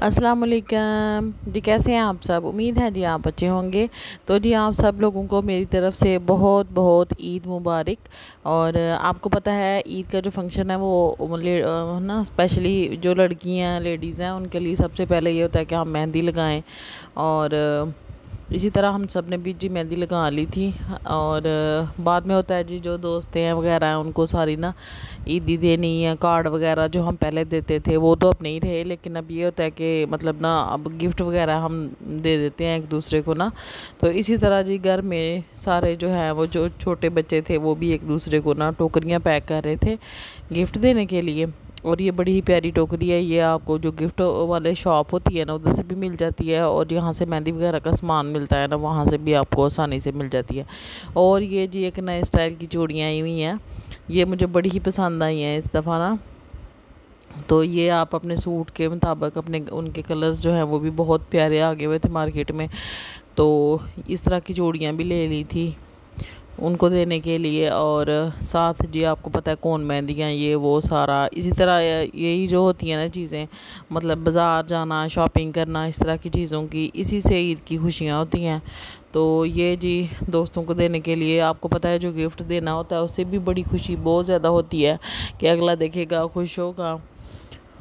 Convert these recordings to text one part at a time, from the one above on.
अस्सलाम वालेकुम जी। कैसे हैं आप सब? उम्मीद है जी आप अच्छे होंगे। तो जी आप सब लोगों को मेरी तरफ़ से बहुत बहुत ईद मुबारक। और आपको पता है ईद का जो फंक्शन है वो ना स्पेशली जो लड़कियां लेडीज़ हैं उनके लिए सबसे पहले ये होता है कि हम मेहंदी लगाएं। और इसी तरह हम सब ने भी जी मेहंदी लगा ली थी। और बाद में होता है जी जो दोस्तें हैं वगैरह हैं उनको सारी ना ईदी देनी है। कार्ड वगैरह जो हम पहले देते थे वो तो अब नहीं रहे, लेकिन अब ये होता है कि मतलब ना अब गिफ्ट वगैरह हम दे देते हैं एक दूसरे को ना। तो इसी तरह जी घर में सारे जो हैं वो जो छोटे बच्चे थे वो भी एक दूसरे को ना टोकरियाँ पैक कर रहे थे गिफ्ट देने के लिए। और ये बड़ी ही प्यारी टोकरी है। ये आपको जो गिफ्ट वाले शॉप होती है ना उधर से भी मिल जाती है, और जहाँ से मेहंदी वगैरह का सामान मिलता है ना वहाँ से भी आपको आसानी से मिल जाती है। और ये जी एक नए स्टाइल की चूड़ियाँ आई हुई हैं, ये मुझे बड़ी ही पसंद आई हैं इस दफ़ा ना। तो ये आप अपने सूट के मुताबिक अपने उनके कलर्स जो हैं वो भी बहुत प्यारे आगे हुए थे मार्केट में। तो इस तरह की चूड़ियाँ भी ले ली थी उनको देने के लिए। और साथ जी आपको पता है कौन मेहंदियाँ ये वो सारा इसी तरह यही जो होती हैं ना चीज़ें, मतलब बाज़ार जाना शॉपिंग करना इस तरह की चीज़ों की, इसी से ईद की खुशियाँ होती हैं। तो ये जी दोस्तों को देने के लिए आपको पता है जो गिफ्ट देना होता है उससे भी बड़ी खुशी बहुत ज़्यादा होती है कि अगला देखेगा खुश होगा।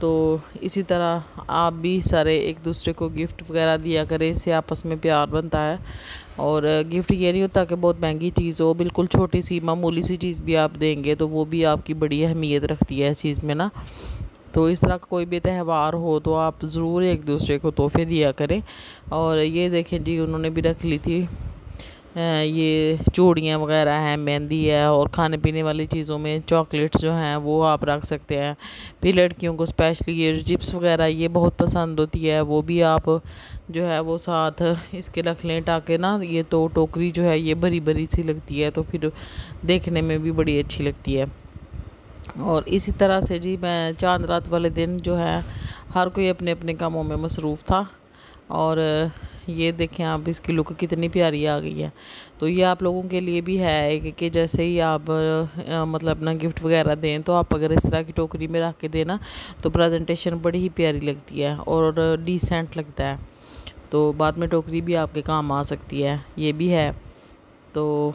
तो इसी तरह आप भी सारे एक दूसरे को गिफ्ट वगैरह दिया करें, इससे आपस में प्यार बनता है। और गिफ्ट ये नहीं होता कि बहुत महंगी चीज़ हो, बिल्कुल छोटी सी मामूली सी चीज़ भी आप देंगे तो वो भी आपकी बड़ी अहमियत रखती है इस चीज़ में ना। तो इस तरह का कोई भी त्यौहार हो तो आप ज़रूर एक दूसरे को तोहफे दिया करें। और ये देखें जी उन्होंने भी रख ली थी ये चूड़ियाँ वगैरह हैं, मेहंदी है, और खाने पीने वाली चीज़ों में चॉकलेट्स जो हैं वो आप रख सकते हैं। फिर लड़कियों को स्पेशली ये चिप्स वगैरह ये बहुत पसंद होती है, वो भी आप जो है वो साथ इसके रख लें ताकि ना ये तो टोकरी जो है ये भरी भरी सी लगती है तो फिर देखने में भी बड़ी अच्छी लगती है। और इसी तरह से जी मैं चांद रात वाले दिन जो है हर कोई अपने अपने कामों में मसरूफ़ था। और ये देखें आप इसकी लुक कितनी प्यारी आ गई है। तो ये आप लोगों के लिए भी है कि जैसे ही आप मतलब ना गिफ्ट वगैरह दें तो आप अगर इस तरह की टोकरी में रख के देना तो प्रेजेंटेशन बड़ी ही प्यारी लगती है और डिसेंट लगता है। तो बाद में टोकरी भी आपके काम आ सकती है, ये भी है। तो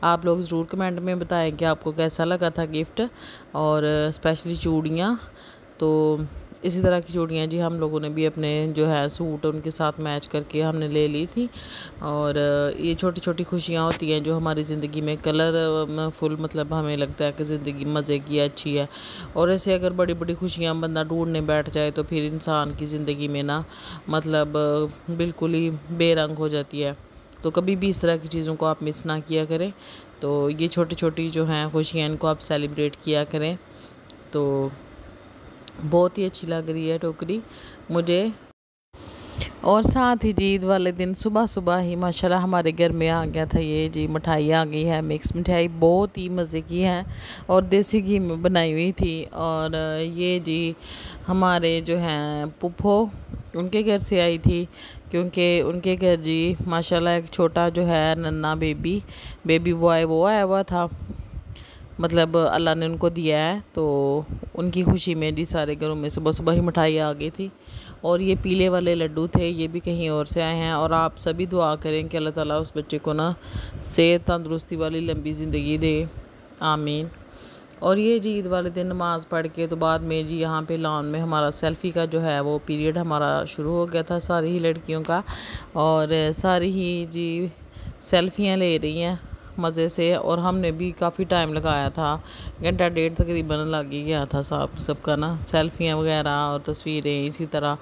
आप लोग ज़रूर कमेंट में बताएं कि आपको कैसा लगा था गिफ्ट, और स्पेशली चूड़ियाँ। तो इसी तरह की चूड़ियाँ जी हम लोगों ने भी अपने जो है सूट उनके साथ मैच करके हमने ले ली थी। और ये छोटी छोटी खुशियाँ होती हैं जो हमारी ज़िंदगी में कलर फुल, मतलब हमें लगता है कि ज़िंदगी मज़े की अच्छी है। और ऐसे अगर बड़ी बड़ी खुशियाँ बंदा ढूंढने बैठ जाए तो फिर इंसान की ज़िंदगी में ना मतलब बिल्कुल ही बेरंग हो जाती है। तो कभी भी इस तरह की चीज़ों को आप मिस ना किया करें। तो ये छोटी छोटी जो हैं खुशियाँ इनको आप सेलिब्रेट किया करें। तो बहुत ही अच्छी लग रही है टोकरी मुझे। और साथ ही जी ईद वाले दिन सुबह सुबह ही माशाल्लाह हमारे घर में आ गया था ये जी मिठाई आ गई है, मिक्स मिठाई बहुत ही मज़े की है और देसी घी में बनाई हुई थी। और ये जी हमारे जो हैं पुप्पो उनके घर से आई थी, क्योंकि उनके घर जी माशाल्लाह एक छोटा जो है नन्ना बेबी बॉय वो आया हुआ था, मतलब अल्लाह ने उनको दिया है। तो उनकी खुशी में जी सारे घरों में सुबह सुबह ही मिठाई आ गई थी। और ये पीले वाले लड्डू थे, ये भी कहीं और से आए हैं। और आप सभी दुआ करें कि अल्लाह ताला उस बच्चे को ना सेहत तंदुरुस्ती वाली लंबी ज़िंदगी दे, आमीन। और ये जी ईद वाले दिन नमाज़ पढ़ के तो बाद में जी यहाँ पे लॉन में हमारा सेल्फ़ी का जो है वो पीरियड हमारा शुरू हो गया था सारी ही लड़कियों का। और सारी ही जी सेल्फ़ियाँ ले रही हैं मज़े से, और हमने भी काफ़ी टाइम लगाया था, घंटा डेढ़ तकरीबन लग ही गया था सबका ना सेल्फ़ियाँ वगैरह और तस्वीरें इसी तरह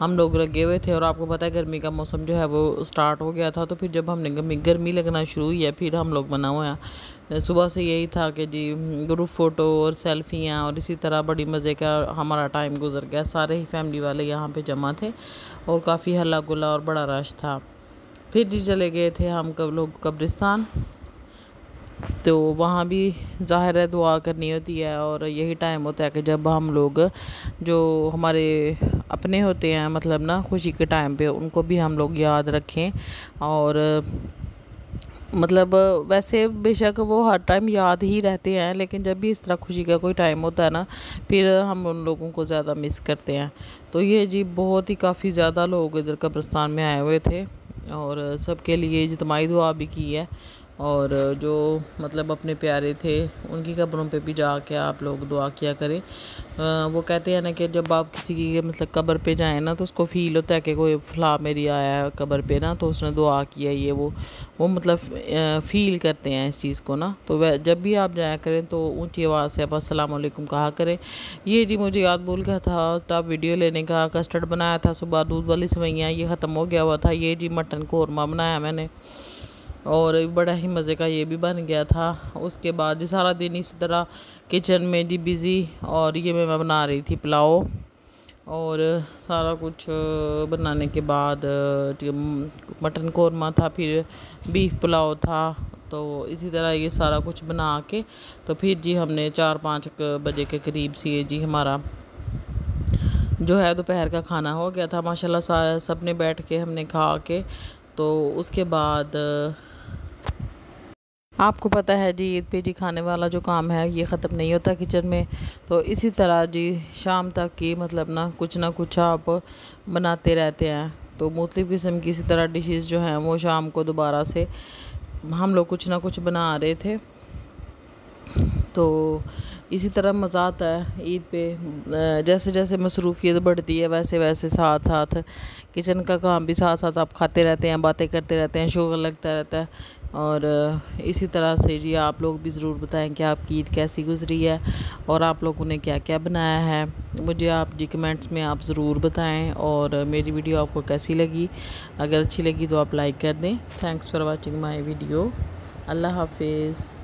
हम लोग लगे हुए थे। और आपको पता है गर्मी का मौसम जो है वो स्टार्ट हो गया था, तो फिर जब हमने गर्मी लगना शुरू हुई है फिर हम लोग बना हुआ हैं। सुबह से यही था कि जी ग्रुप फ़ोटो और सेल्फ़ियाँ और इसी तरह बड़ी मज़े का हमारा टाइम गुजर गया। सारे ही फैमिली वाले यहाँ पे जमा थे और काफ़ी हल्ला गुल्ला और बड़ा रश था। फिर जी चले गए थे हम लोग कब्रिस्तान, तो वहाँ भी ज़ाहिर है दुआ करनी होती है। और यही टाइम होता है कि जब हम लोग जो हमारे अपने होते हैं मतलब ना खुशी के टाइम पे उनको भी हम लोग याद रखें। और मतलब वैसे बेशक वो हर टाइम याद ही रहते हैं, लेकिन जब भी इस तरह खुशी का कोई टाइम होता है ना, फिर हम उन लोगों को ज़्यादा मिस करते हैं। तो ये जी बहुत ही काफ़ी ज़्यादा लोग इधर कब्रिस्तान में आए हुए थे और सबके लिए इज्तिमाई दुआ भी की है। और जो मतलब अपने प्यारे थे उनकी कब्रों पे भी जाके आप लोग दुआ किया करें। वो कहते हैं ना कि जब आप किसी की मतलब कब्र पे जाएं ना, तो उसको फ़ील होता है कि कोई फला मेरी आया है कब्र पे ना, तो उसने दुआ किया, ये वो मतलब फ़ील करते हैं इस चीज़ को ना। तो वह जब भी आप जाया करें तो ऊंची आवाज़ से आप अस्सलाम वालेकुम कहा करें। ये जी मुझे याद भूल गया था तब वीडियो लेने का। कस्टर्ड बनाया था सुबह, दूध वाली सेवइयाँ, ये ख़त्म हो गया हुआ था। ये जी मटन कौरमा बनाया मैंने और बड़ा ही मज़े का ये भी बन गया था। उसके बाद जी सारा दिन इसी तरह किचन में जी बिज़ी, और ये मैं बना रही थी पुलाव। और सारा कुछ बनाने के बाद मटन कौरमा था, फिर बीफ पुलाव था। तो इसी तरह ये सारा कुछ बना के तो फिर जी हमने 4-5 बजे के करीब से ये जी हमारा जो है दोपहर का खाना हो गया था माशाल्लाह। सब ने बैठ के हमने खा के, तो उसके बाद आपको पता है जी ईद पे जी खाने वाला जो काम है ये ख़त्म नहीं होता किचन में। तो इसी तरह जी शाम तक की मतलब ना कुछ आप बनाते रहते हैं। तो मुख्तलिफ़ किस्म की इसी तरह डिशेस जो हैं वो शाम को दोबारा से हम लोग कुछ ना कुछ बना रहे थे। तो इसी तरह मज़ा आता है ईद पे। जैसे जैसे मसरूफ़ियत बढ़ती है वैसे वैसे साथ साथ किचन का काम भी साथ साथ आप खाते रहते हैं, बातें करते रहते हैं, शोर लगता रहता है। और इसी तरह से जी आप लोग भी ज़रूर बताएं कि आपकी ईद कैसी गुज़री है और आप लोगों ने क्या क्या बनाया है। मुझे आप जी कमेंट्स में आप ज़रूर बताएं। और मेरी वीडियो आपको कैसी लगी, अगर अच्छी लगी तो आप लाइक कर दें। Thanks for watching my video. अल्लाह हाफिज़।